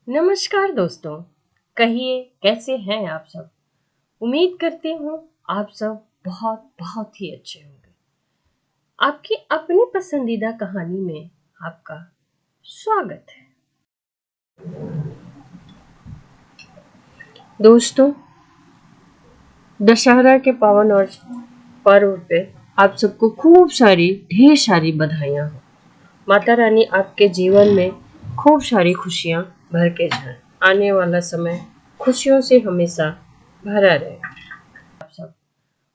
नमस्कार दोस्तों। कहिए कैसे हैं आप सब। उम्मीद करती हूँ आप सब बहुत बहुत ही अच्छे होंगे। आपकी अपनी पसंदीदा कहानी में आपका स्वागत है। दोस्तों, दशहरा के पावन और पर्व पे आप सबको खूब सारी ढेर सारी बधाइयाँ हो। माता रानी आपके जीवन में खूब सारी खुशियाँ भर के जाए। आने वाला समय खुशियों से हमेशा भरा रहे। आप सब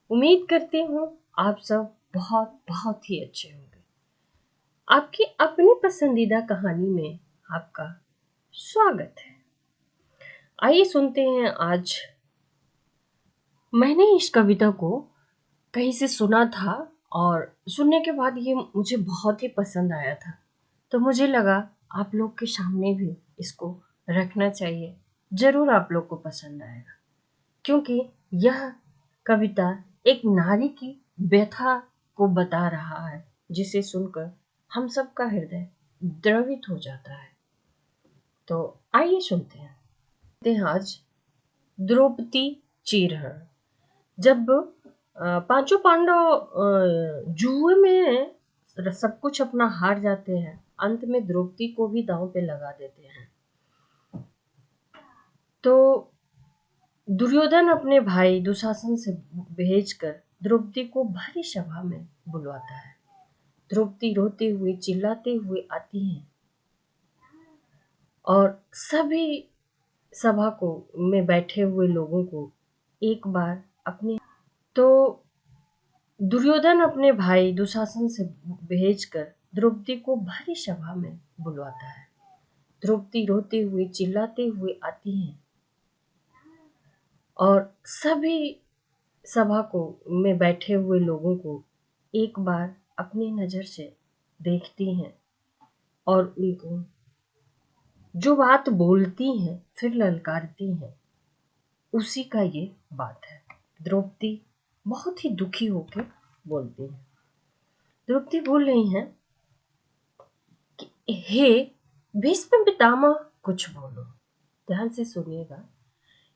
उम्मीद करती हूँ आप सब बहुत बहुत ही अच्छे होंगे। आपकी अपनी पसंदीदा कहानी में आपका स्वागत है। आइए सुनते हैं आज। मैंने इस कविता को कहीं से सुना था और सुनने के बाद ये मुझे बहुत ही पसंद आया था, तो मुझे लगा आप लोग के सामने भी इसको रखना चाहिए। जरूर आप लोग को पसंद आएगा, क्योंकि यह कविता एक नारी की व्यथा को बता रहा है, जिसे सुनकर हम सबका हृदय द्रवित हो जाता है। तो आइए सुनते हैं आज द्रौपदी चीरहरण। जब पांचों पांडव जुए में सब कुछ अपना हार जाते हैं, अंत में द्रौपदी को भी दांव पे लगा देते हैं, तो दुर्योधन अपने भाई दुशासन से भेजकर द्रौपदी को भरी सभा में बुलवाता है। द्रौपदी रोते हुए चिल्लाते हुए आती है और सभी सभा को में बैठे हुए लोगों को एक बार अपने तो दुर्योधन अपने भाई दुशासन से भेजकर द्रौपदी को भरी सभा में बुलवाता है। द्रौपदी रोते हुए चिल्लाते हुए आती है और सभी सभा को में बैठे हुए लोगों को एक बार अपनी नजर से देखती हैं और उनको जो बात बोलती हैं फिर ललकारती हैं, उसी का ये बात है। द्रौपदी बहुत ही दुखी होकर बोलती है। द्रौपदी बोल रही हैं कि हे भीष्म पितामह, कुछ बोलो। ध्यान से सुनिएगा।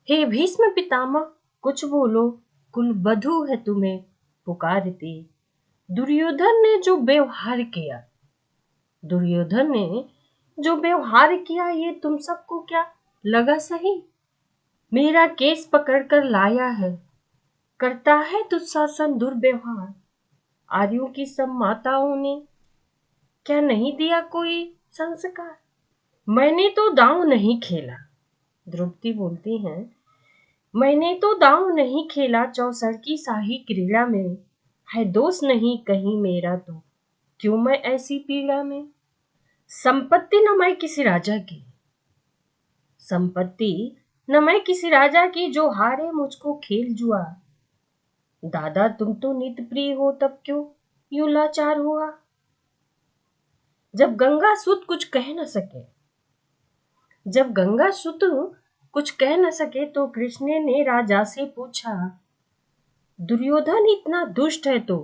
हे भीष्म पितामह, कुछ बोलो, कुल बधू है तुम्हें पुकारती। दुर्योधन ने जो व्यवहार किया, दुर्योधन ने जो व्यवहार किया, ये तुम सबको क्या लगा सही? मेरा केस पकड़कर लाया है, करता है दुशासन दुर्व्यवहार। आर्यों की सब माताओं ने क्या नहीं दिया कोई संस्कार? मैंने तो दांव नहीं खेला। द्रौपदी बोलती हैं, मैंने तो दांव नहीं खेला चौसर की शाही क्रीड़ा में। है दोष नहीं कहीं मेरा तो क्यों मैं ऐसी पीड़ा में? संपत्ति न मैं किसी राजा की, संपत्ति न मैं किसी राजा की, जो हारे मुझको खेल जुआ। दादा तुम तो नित प्रिय हो, तब क्यों यूं लाचार हुआ? जब गंगा सुत कुछ कह न सके, जब गंगा सुत कुछ कह न सके, तो कृष्ण ने राजा से पूछा, दुर्योधन इतना दुष्ट है तो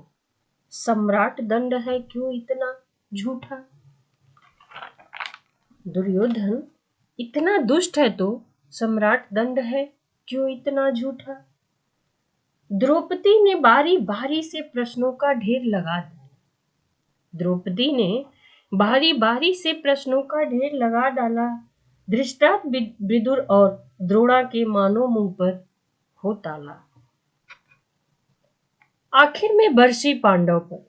सम्राट दंड है क्यों इतना झूठा? दुर्योधन इतना दुष्ट है तो सम्राट दंड है क्यों इतना झूठा? द्रौपदी ने बारी बारी से प्रश्नों का ढेर लगा दिया। द्रौपदी ने बारी बारी से प्रश्नों का ढेर लगा डाला। धृतराष्ट्र, विदुर और द्रोणा के मानो मुंह पर हो ताला। आखिर में बरसी पांडव पर,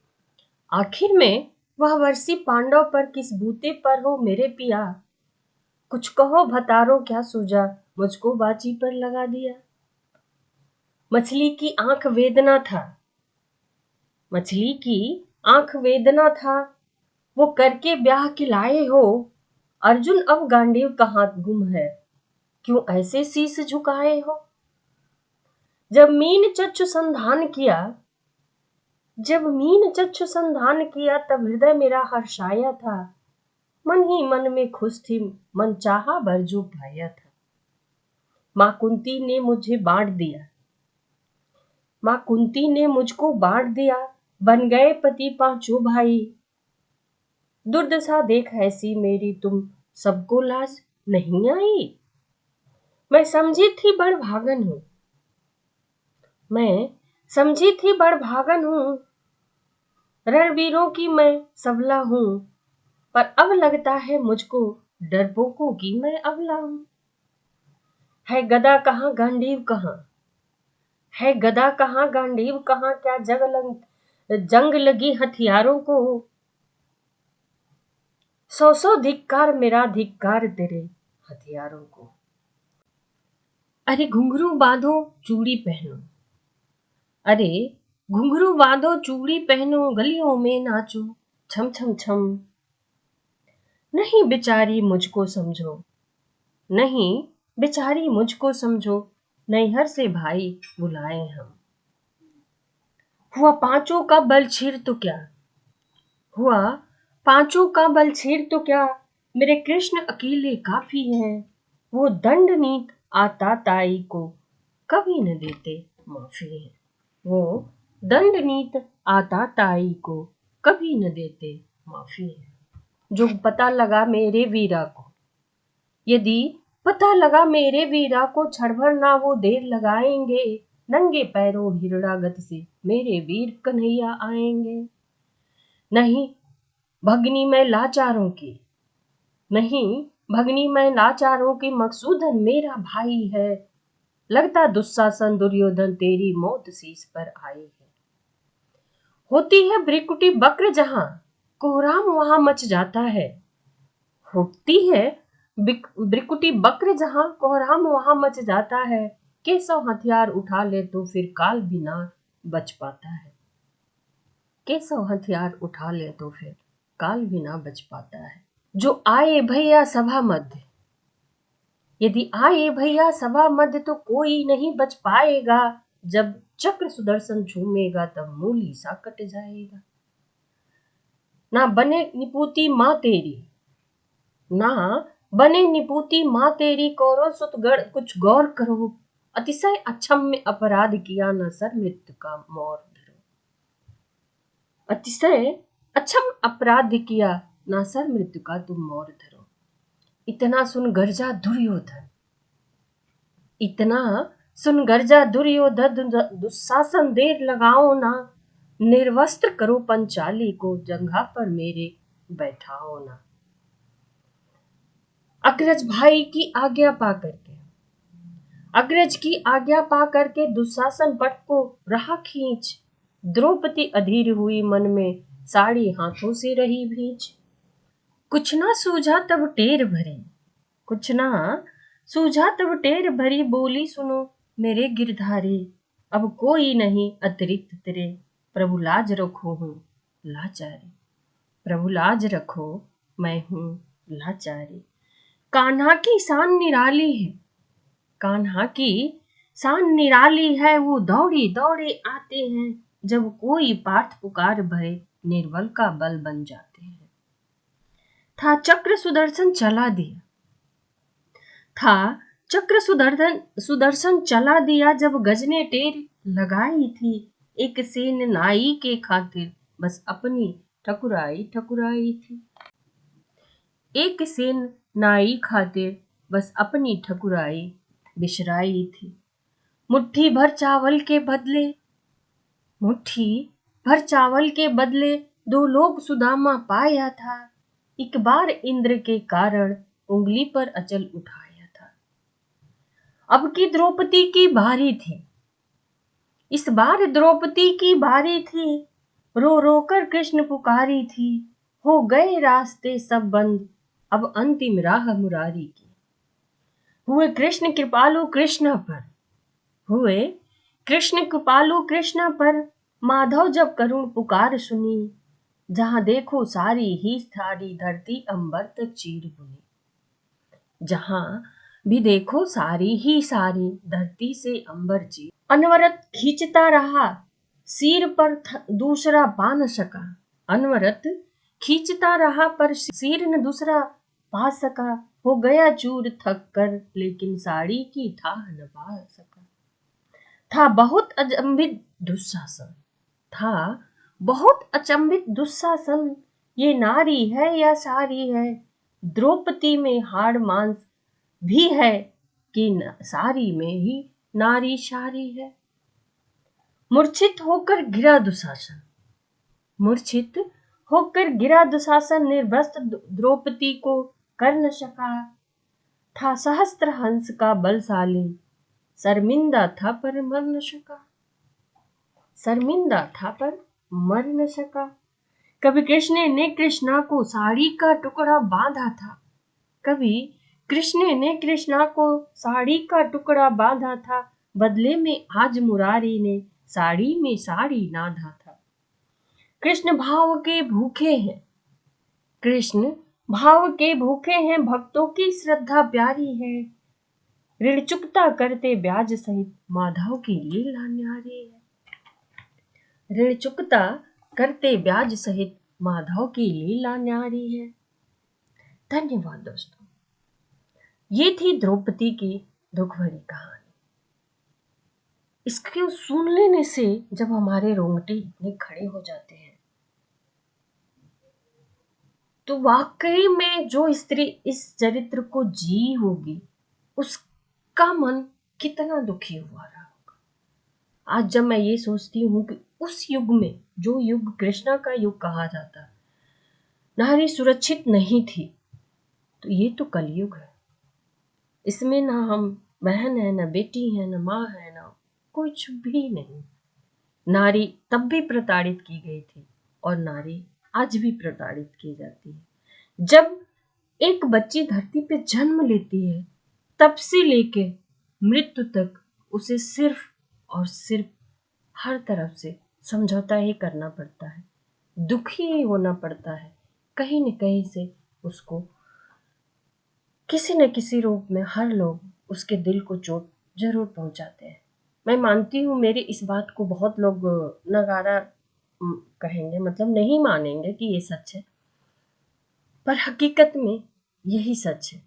आखिर में वह वर्षी पांडव पर किस बूते पर हो मेरे पिया? कुछ कहो भतारो क्या सूझा, मुझको बाजी पर लगा दिया। मछली की आंख वेदना था, मछली की आंख वेदना था, वो करके ब्याह खिलाए हो। अर्जुन अब गांडीव कहाँ गुम है, क्यों ऐसे शीश झुकाए हो? जब मीन चक्षु संधान किया, जब मीन चक्षु संधान किया, तब हृदय मेरा हर्षाया था। मन ही मन में खुश थी, मन चाहा बर जो पाया था। माँ कुंती ने मुझे बांट दिया, माँ कुंती ने मुझको बांट दिया, बन गए पति पांचों भाई। दुर्दशा देख ऐसी मेरी तुम सबको लाज नहीं आई। मैं समझी थी बड़ भागन हूँ, मैं समझी थी बड़ भागन हूँ, रणवीरों की मैं सबला हूँ, पर अब लगता है मुझको डरपोकों की मैं अबला हूँ। है गदा कहाँ गांडीव कहाँ, है गदा कहाँ गांडीव कहाँ, क्या जंग लगी हथियारों को, सौ सौ धिक्कार मेरा धिक्कार तेरे हथियारों को। अरे घुंघरू बांधो चूड़ी पहनो, अरे घुंघरू बांधो चूड़ी पहनो, गलियों में नाचो छम छम छम। नहीं बेचारी मुझको समझो, नहीं बेचारी मुझको समझो, नैहर से भाई बुलाए हम। हुआ पांचों का बल छीर तो क्या, हुआ पांचों का बल छीर तो क्या, मेरे कृष्ण अकेले काफी हैं। वो दंड नीत आता ताई को कभी न देते माफी है, वो दंड नीत आता ताई को कभी न देते माफी है। जो पता लगा मेरे वीरा को, यदि पता लगा मेरे वीरा को, क्षण भर ना वो देर लगाएंगे, नंगे पैरों हिरणागत से मेरे वीर कन्हैया आएंगे। नहीं भगनी मैं लाचारों की, नहीं भगनी मैं लाचारों की, मकसूदन मेरा भाई है। लगता दुस्शासन दुर्योधन तेरी मौत शीश पर आई है। होती है भ्रिकुटी वक्र जहां, कोहराम वहां मच जाता है। होती है भ्रिकुटी वक्र जहां, कोहराम वहां मच जाता है। केसव हथियार उठा ले तो फिर काल भी ना बच पाता है। केसव हथियार उठा ले तो फिर काल भी ना बच पाता है। जो आए भैया सभा मध्य, यदि आए भैया सभा मध्य, तो कोई नहीं बच पाएगा। जब चक्र सुदर्शन झूमेगा तब मूली सा कट जाएगा। ना बने निपुती माँ तेरी, ना बने निपुती माँ तेरी, कौरव सुतगढ़ कुछ गौर करो। अतिशय अक्षम्य अपराध किया, न सर मृत्यु का मोर धरो। अतिशय अक्षम अपराध किया, ना सर मृत्यु का तुम मोर धरो। इतना सुन गर्जा दुर्योधन, इतना सुन गर्जा दुर्योधन, दुशासन देर लगाओ ना। निर्वस्त्र करो पंचाली को, जंघा पर मेरे बैठाओ ना। अग्रज भाई की आज्ञा पा करके, अग्रज की आज्ञा पा करके दुशासन पट को रहा खींच। द्रौपदी अधीर हुई मन में, साड़ी हाथों से रही भींच। कुछ ना सूझा तब टेर भरी, कुछ ना सूझा तब टेर भरी, बोली सुनो मेरे गिरधारी, अब कोई नहीं अतिरिक्त तेरे, प्रभु लाज रखो हूँ लाचारी। प्रभु लाज रखो मैं हूँ लाचारी। कान्हा की शान निराली है, कान्हा की शान निराली है, वो दौड़े दौड़े आते हैं। जब कोई पार्थ पुकार भरे, निर्बल का बल बन जाते हैं। था चक्र सुदर्शन चला दिया, था चक्र सुदर्शन चला दिया, जब गज ने टेर लगाई थी। एक सेन नाई के खातिर बस अपनी ठकुराई ठकुराई थी। एक सेन नाई खातिर बस अपनी ठकुराई बिसराई थी। मुट्ठी भर चावल के बदले, मुट्ठी भर चावल के बदले, दो लोग सुदामा पाया था। एक बार इंद्र के कारण उंगली पर अचल उठाया था। अब की द्रौपदी की बारी थी, इस बार द्रौपदी की बारी थी। रो रो कर कृष्ण पुकारी थी, हो गए रास्ते सब बंद, अब अंतिम राह मुरारी की। हुए कृष्ण कृपालु कृष्ण पर, हुए कृष्ण कृपालु कृष्ण पर, माधव जब करुण पुकार सुनी। जहां देखो सारी ही सारी धरती अंबर तक चीर बुनी। जहां भी देखो सारी ही सारी धरती से अंबर चीर। अनवरत खींचता रहा सिर पर दूसरा पा न सका, अनवरत खींचता रहा पर सिर न दूसरा पा सका। हो गया चूर थक कर, लेकिन साड़ी की ठाह न पा सका। था बहुत अचंभित दुशासन, था बहुत अचंभित दुशासन, ये नारी है या सारी है। द्रौपदी में हाड़ मांस भी है कि सारी में ही नारी शारी है। मूर्छित होकर गिरा दुशासन, मूर्छित होकर गिरा दुशासन, निर्वस्त्र द्रौपदी को कर न सका। था सहस्त्र हंस का बलशाली, शर्मिंदा था पर मर न सका, शर्मिंदा था पर मर न सका। कभी कृष्ण ने कृष्णा को साड़ी का टुकड़ा बांधा था, कभी कृष्ण ने कृष्णा को साड़ी का टुकड़ा बांधा था, बदले में आज मुरारी ने साड़ी में साड़ी नाधा था। कृष्ण भाव के भूखे हैं, कृष्ण भाव के भूखे हैं, भक्तों की श्रद्धा प्यारी है। ऋण चुकता करते ब्याज सहित, माधव की लीला न्यारी है। ऋण चुकता करते ब्याज सहित, माधव की लीला न्यारी है। धन्यवाद दोस्तों। ये थी द्रौपदी की दुख भरी कहानी। इसको सुन लेने से जब हमारे रोंगटे इतने खड़े हो जाते हैं, तो वाकई में जो स्त्री इस चरित्र को जी होगी, उसका मन कितना दुखी हुआ रहा होगा। आज जब मैं ये सोचती हूँ कि उस युग में, जो युग कृष्णा का युग कहा जाता, नारी सुरक्षित नहीं थी, तो ये तो कलयुग है। इसमें ना हम बहन है, ना बेटी है, ना माँ है, ना कुछ भी नहीं। नारी तब भी प्रताड़ित की गई थी और नारी आज भी प्रताड़ित की जाती है। जब एक बच्ची धरती पे जन्म लेती है, तब से लेके मृत्यु तक उसे सिर्फ और सिर्फ हर तरफ से समझौता ही करना पड़ता है, दुखी ही होना पड़ता है। कहीं न कहीं से उसको किसी न किसी रूप में हर लोग उसके दिल को चोट जरूर पहुंचाते हैं। मैं मानती हूँ, मेरी इस बात को बहुत लोग नकारा कहेंगे, मतलब नहीं मानेंगे कि ये सच है, पर हकीकत में यही सच है।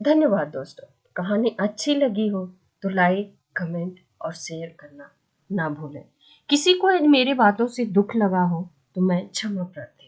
धन्यवाद दोस्तों। कहानी अच्छी लगी हो तो लाइक, कमेंट और शेयर करना ना भूलें। किसी को मेरे बातों से दुख लगा हो तो मैं क्षमा प्रार्थी।